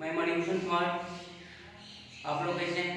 मैं मणिभूषण कुमार। आप लोग कैसे हैं?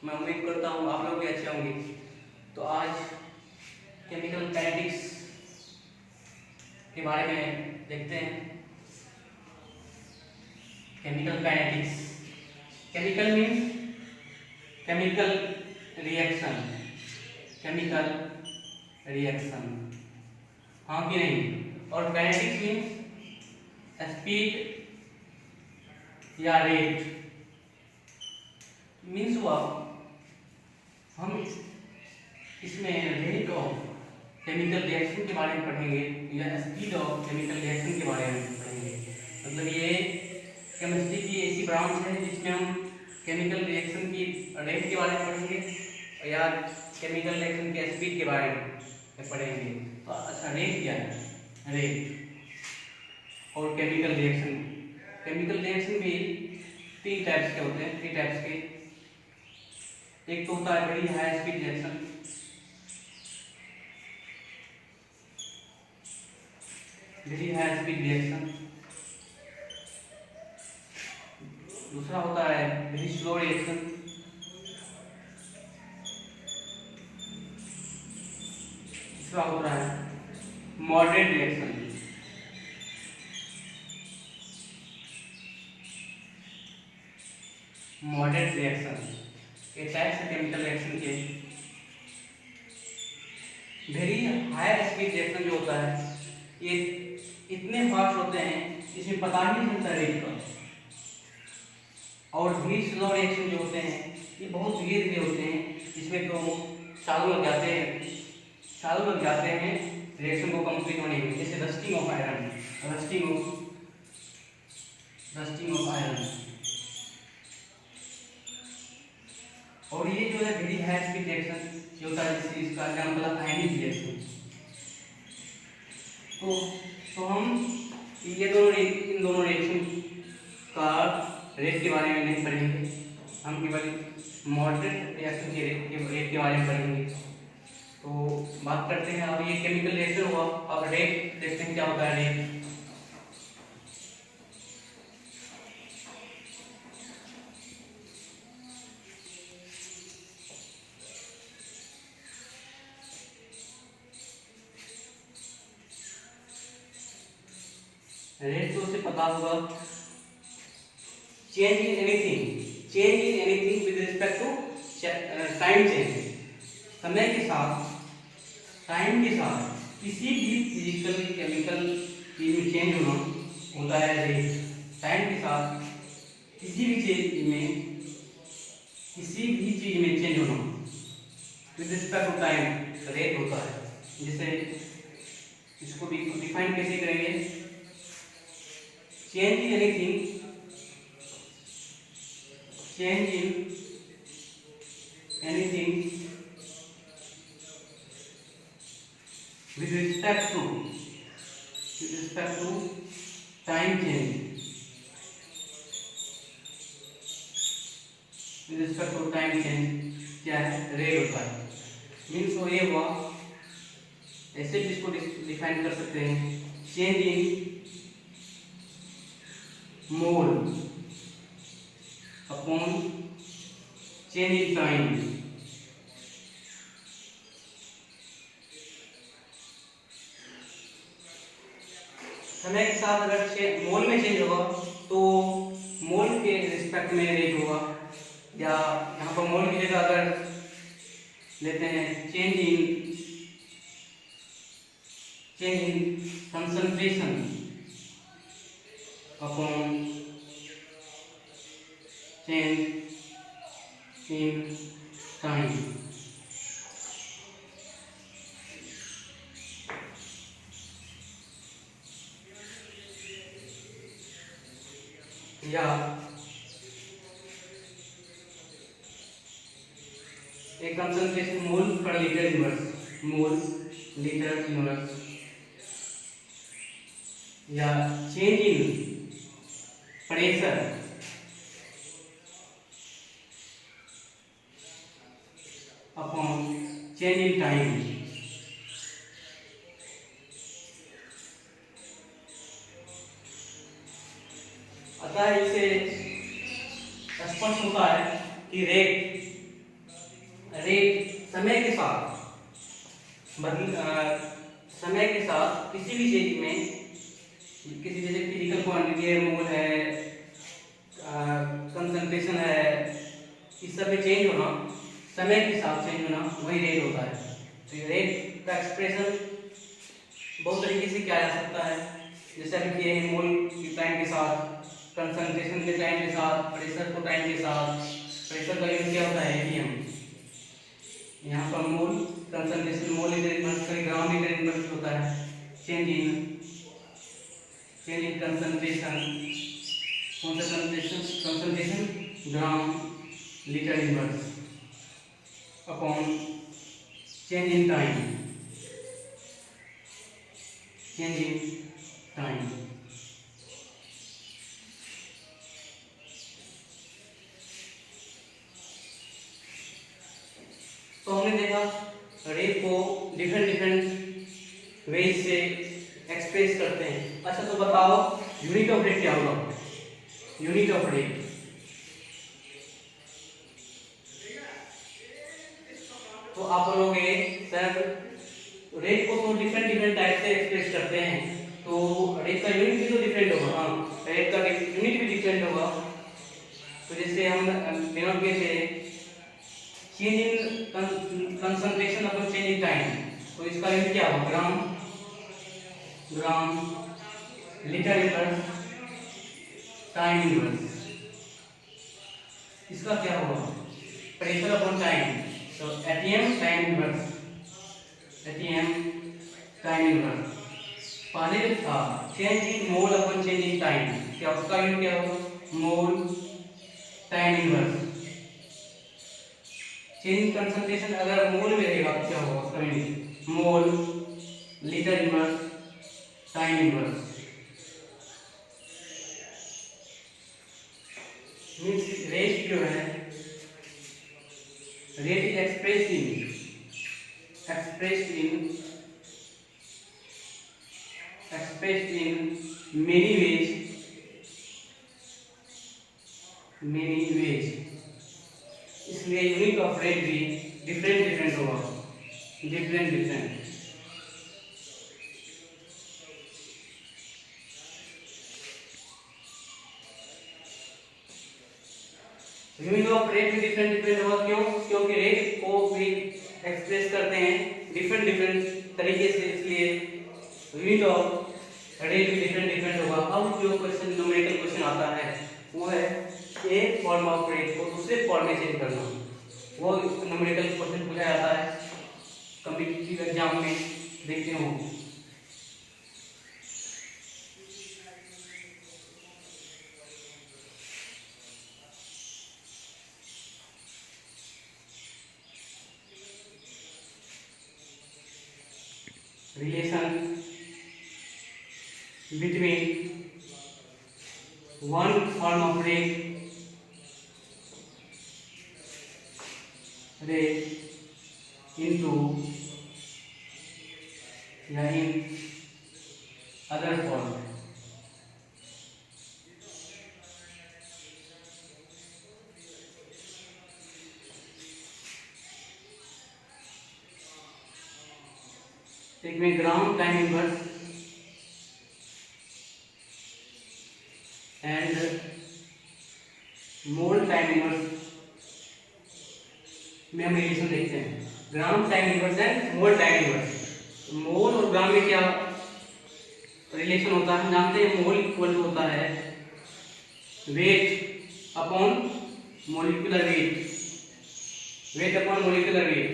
मैं उम्मीद करता हूँ आप लोग भी अच्छे होंगे। तो आज केमिकल काइनेटिक्स के बारे में देखते हैं। Chemical kinetics, chemical means chemical reaction, chemical reaction, हाँ कि नहीं? और काइनेटिक्स मीन्स स्पीड या रेट। मीन्स हुआ हम इसमें रेट ऑफ केमिकल रिएक्शन के बारे में पढ़ेंगे या स्पीड ऑफ केमिकल रिएक्शन के बारे में पढ़ेंगे। मतलब ये केमिस्ट्री की ऐसी ब्रांच है जिसमें हम केमिकल रिएक्शन की रेट के बारे में पढ़ेंगे या केमिकल रिएक्शन के स्पीड के बारे में पढ़ेंगे। तो अच्छा, रेट क्या है? रेट और केमिकल रिएक्शन, केमिकल रिएक्शन भी तीन टाइप्स के होते हैं, थ्री टाइप्स के। एक तो होता है very high speed reaction, very high speed reaction. दूसरा होता है वेरी स्लो रिएक्शन। तीसरा होता है मॉडरेट रिएक्शन। मॉडरेट रिएक्शन ये टाइप्स है केमिकल रिएक्शन के। वेरी हाई स्पीड रिएक्शन जो होता है ये इतने फास्ट होते हैं इसमें पता ही नहीं चलता रेट का। और वेरी स्लो रिएक्शन जो होते हैं ये बहुत धीरे धीरे होते हैं, जिसमें तो सालों लग जाते हैं, सालों लग जाते हैं रिएक्शन को कंप्लीट होने में। जैसे rusting of iron, rusting of iron. और ये जो है वेरी हाई स्पीड रिएक्शन ये होता है, जैसे इसका एग्जांपल है आयनिक रिएक्शन। तो हम ये इन दोनों रिएक्शन का रेट के बारे में नहीं पढ़ेंगे, हम केवल मॉडरेट रिएक्शन के रेट के बारे में पढ़ेंगे। तो बात करते हैं, अब ये केमिकल रिएक्शन हुआ, अब रेट देखते हैं क्या होता है रेट। रेट तो उसे पता होगा, change in anything with respect to time change. समय के साथ, टाइम के साथ किसी भी फिजिकल केमिकल चीज में चेंज होना होता है रेट। टाइम के साथ किसी भी चीज में चेंज होना with respect to time rate होता है। जैसे इसको भी डिफाइन कैसे करेंगे? Change in anything with respect to time change, with respect to time change क्या है? रेट होता है। मीन्स वो ये हुआ, ऐसे भी इसको डिफाइन कर सकते हैं, change in mole upon change in time. समय के साथ अगर मोल में चेंज होगा तो मोल के रिस्पेक्ट में रेट होगा, या यहाँ पर मोल की जगह अगर लेते हैं change in concentration upon change in time. या एक concentration mole per litre inverse, mole litre inverse, या change in pressure upon change in time. अतः इससे स्पष्ट होता है कि रेट समय के साथ समय के साथ किसी भी चीज में, किसी जैसे फिजिकल क्वांटिटी है, मोल है, कंसंट्रेशन है, इस सब में चेंज होना, समय के साथ चेंज होना, वही रेट होता है। तो ये रेट का एक्सप्रेशन बहुत तरीके से किया जा सकता है, जैसे अभी किए हैं, मोल की टाइम के साथ, कंसंट्रेशन के टाइम के साथ, प्रेशर को टाइम के साथ। प्रेशर का यूनिट क्या होता है, एटीएम। यहाँ पर मोल, कंसंट्रेशन, मोल लीटर इनवर्स, ग्राम लीटर इनवर्स होता है। चेंज इन कंसंट्रेशन, कौन सा concentration, gram litre inverse upon change in time, change in time. तो हमने देखा रेट को डिफरेंट वेज से एक्सप्रेस करते हैं। अच्छा, तो बताओ यूनिट ऑफ रेट क्या होगा? यूनिट ऑफ रेट, तो आप बोलोगे सर रेट को तो डिफरेंट टाइप से एक्सप्रेस करते हैं, तो रेट का यूनिट भी तो डिफरेंट होगा। हाँ, रेट का यूनिट भी डिफरेंट होगा। तो जैसे हम डिनोट किए थे change in concentration upon change in time, तो इसका यूनिट क्या होगा? ग्राम लीटर इनवर्स टाइम इनवर्स। इसका क्या होगा? प्रेशर अपॉन टाइम, तो ATM time inverse, ATM time inverse. पहले जो था change in mole upon change in time, क्या उसका यूनिट क्या होगा? मोल टाइम इनवर्स। चेंज कंसंट्रेशन अगर मोल में रहेगा तो क्या होगा उसका यूनिट? मोल litre inverse time inverse. Means rate जो है, rate is expressed in many ways, इसलिए यूनिट ऑफ रेट भी डिफरेंट होगा, डिफरेंट। यूनिट ऑफ रेट भी डिफरेंट होगा, क्यों? क्योंकि रेट को भी एक्सप्रेस करते हैं डिफरेंट तरीके से, इसलिए यूनिट ऑफ रेट भी डिफरेंट होगा। अब जो क्वेश्चन, न्यूमेरिकल क्वेश्चन आता है, वो है एक फॉर्म ऑफ रेट को दूसरे फॉर्म में चेंज करना। वो न्यूमेरिकल क्वेश्चन पूछा जाता है कॉम्पिटिटिव एग्जाम में, देखते हो। Relation between one form of rate into या in other form। एक में gram time inverse and mole time inverse में हम रिलेशन देखते हैं। Gram time inverse and mole time inverse. Mole और ग्राम में क्या रिलेशन होता है जानते हैं? मोल इक्वल होता है weight upon molecular weight, weight upon molecular weight.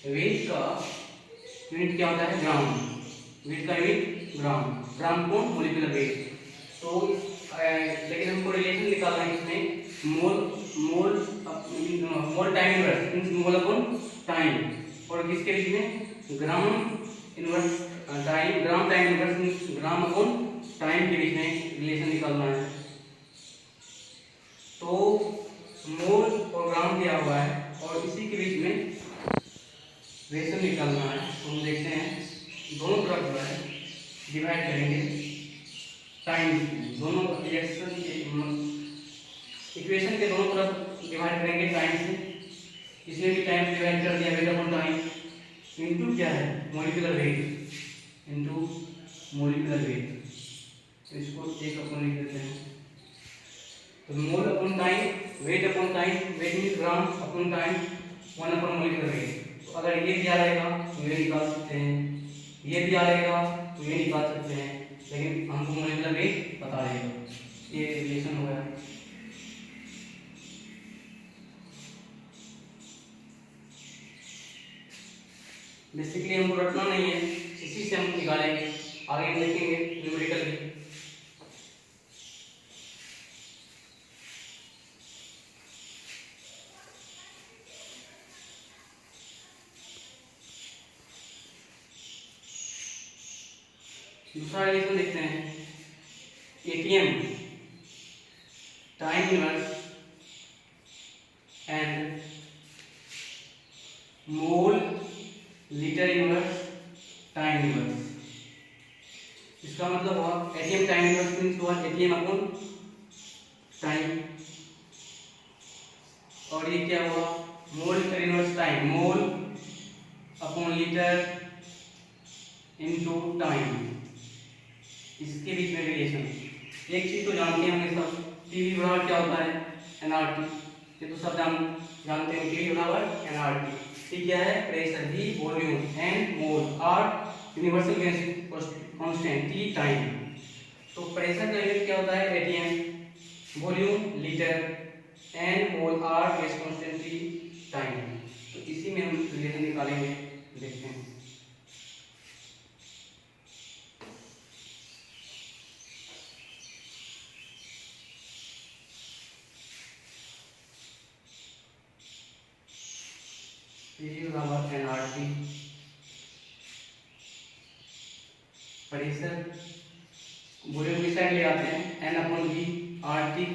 Weight का यूनिट क्या होता है? ग्राम। वेट का यूनिट ग्राम, ग्राम को मोलिकुलर वेट। तो लेकिन हमको रिलेशन निकालना है इसमें mole time inverse means mole upon time, और किसके बीच में? Gram inverse time, gram time inverse means gram upon time के बीच में रिलेशन निकालना है। तो मोल और ग्राम दिया हुआ है और इसी के बीच में रिलेशन निकालना है। तो हम देखते हैं दोनों तरफ जो है डिवाइड करेंगे टाइम, दोनों रिएक्शन के इक्वेशन के दोनों तरफ डिवाइड करेंगे टाइम से, इसमें भी टाइम डिवाइड कर दिया, वेट अपॉन टाइम इनटू क्या है molecular weight, into molecular weight. तो इसको एक अपन लिख देते हैं, तो mole upon time, weight upon time, weight means gram upon time, 1 upon molecular weight. तो अगर ये दिया रहेगा तो ये निकाल सकते हैं, ये दिया रहेगा तो ये निकाल सकते हैं, लेकिन हमको मॉलिक्यूलर वेट बता देगा। ये रिलेशन हो गया। बेसिकली हमको रटना नहीं है, इसी से हम निकालेंगे, आगे हम देखेंगे न्यूमेरिकल भी। दूसरा रिलेशन देखते हैं, ATM time inverse and mole litre inverse time inverse. इसका मतलब हुआ एटीएम टाइम इनवर्स मीन्स हुआ एटीएम अपॉन टाइम, और ये क्या हुआ मोल litre inverse time, mole upon litre into time. इसके बीच में रिलेशन, एक चीज तो जानते हैं हमें सब, टीवी बराबर क्या होता है एनआरटी, ये तो सब जानते हैं, टीवी बराबर एनआरटी। टी क्या है pressure, V volume, N mole, R universal constant, T time. तो प्रेशर का यूनिट क्या होता है ATM, volume litre, N mole, R gas constant, T time. तो इसी में हम रिलेशन निकालेंगे, देखते हैं। बराबर एनआरटी, प्रेशर वॉल्यूम की साइड ले आते हैं, N upon V, R T,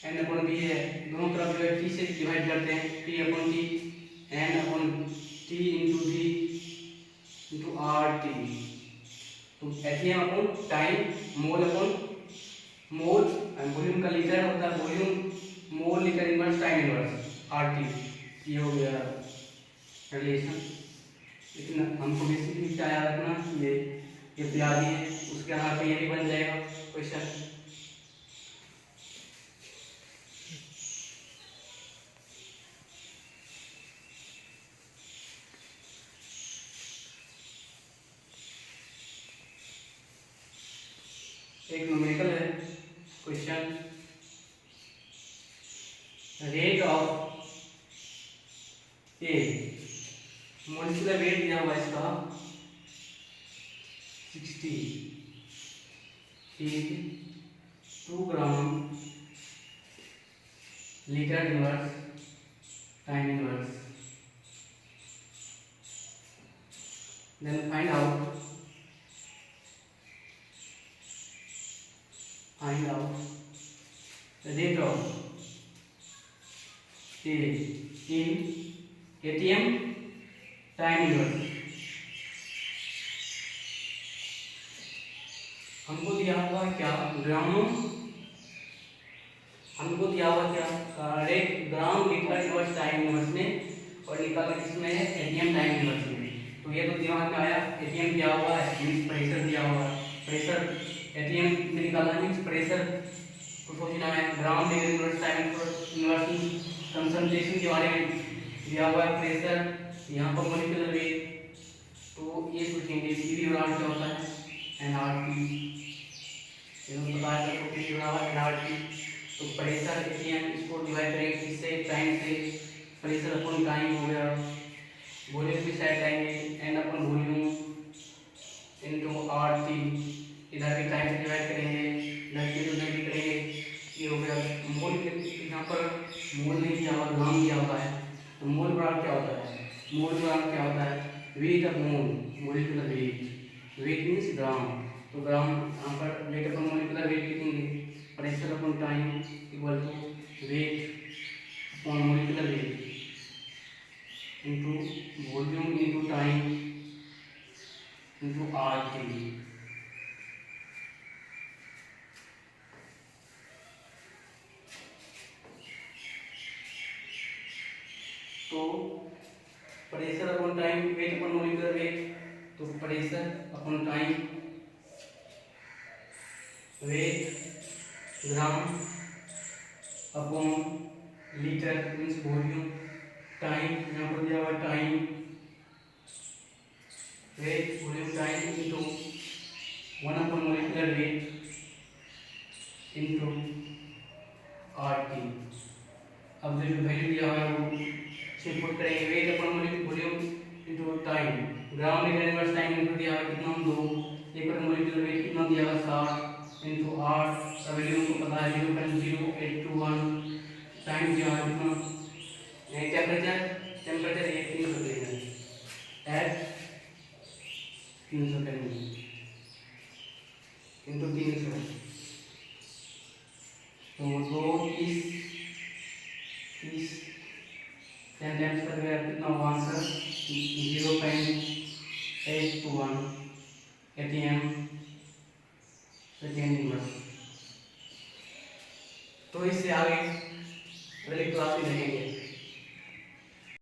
N upon V है, दोनों तरफ जो है टी से डिवाइड करते हैं, T upon T, N upon T into V into R T. तो ATM upon time, mole upon mole, volume का लीटर होता है volume, mole litre inverse time inverse R T. ये हो गया रिलेशन। लेकिन हमको बेसिकली क्या याद रखना, ये तैयारी है, उसके आधार पे ये भी बन जाएगा क्वेश्चन। एक न्यूमेरिकल है question, rate of A, molecular weight दिया हुआ इसका 60 इन 2 gram litre inverse time inverse. Then find out the rate of A in ATM time inverse। हमको दिया हुआ क्या ग्राम, हमको दिया हुआ क्या रेट ग्राम लीटर इनवर्स टाइम इनवर्स में, और निकालना किसमें है एटीएम टाइम इनवर्स में। तो ये तो दिमाग में आया, एटीएम दिया हुआ है मींस प्रेशर दिया हुआ है, प्रेशर एटीएम से निकालना मींस प्रेशर को सोचना है, gram litre inverse time inverse concentration के बारे में दिया हुआ है प्रेशर, यहाँ पर मॉलिक्यूलर वेट। तो ये सोचेंगे पीवी बराबर क्या होता है एनआरटी, पता है सबको पीवी बराबर एनआरटी। तो प्रेशर एटीएम इसको डिवाइड करेंगे किससे टाइम से, प्रेशर अपॉन टाइम हो गया, वॉल्यूम की साइड लाएंगे N upon volume into RT, इधर भी टाइम से डिवाइड करेंगे, इधर के उधर भी करेंगे। ये हो गया मोल के, यहाँ पर मोल नहीं दिया हुआ ग्राम दिया हुआ है, तो मोल बराबर क्या होता है, मोल बराबर क्या होता है weight upon molecular weight, weight means gram. तो ग्राम यहाँ पर वेट अपॉन मॉलिक्यूलर वेट लिखेंगे, pressure upon time equal to weight upon molecular weight into volume into time into R T. Upon time, weight gram upon litre means volume, time यहाँ पर दिया हुआ time, weight volume time into 1 upon molecular weight into RT। अब जो value दिया हुआ है वो पुट करेंगे, weight upon volume into time, gram metre inverse time into दिया हुआ कितना 2, 1 पर मोलिकुलर वेट कितना दिया हुआ 60 इंटू 8, का वैल्यू हमको पता है 0.0821, टाइम दिया हुआ कितना, टेम्परेचर ये 300 डिग्री एट 300 डिग्री इंटू 300, तो 2 30 10 टाइम्स कर गया कितना होगा आंसर 0.821 ATM सेकेंड इनवर्स। तो इससे आगे अगली क्लास में देखेंगे।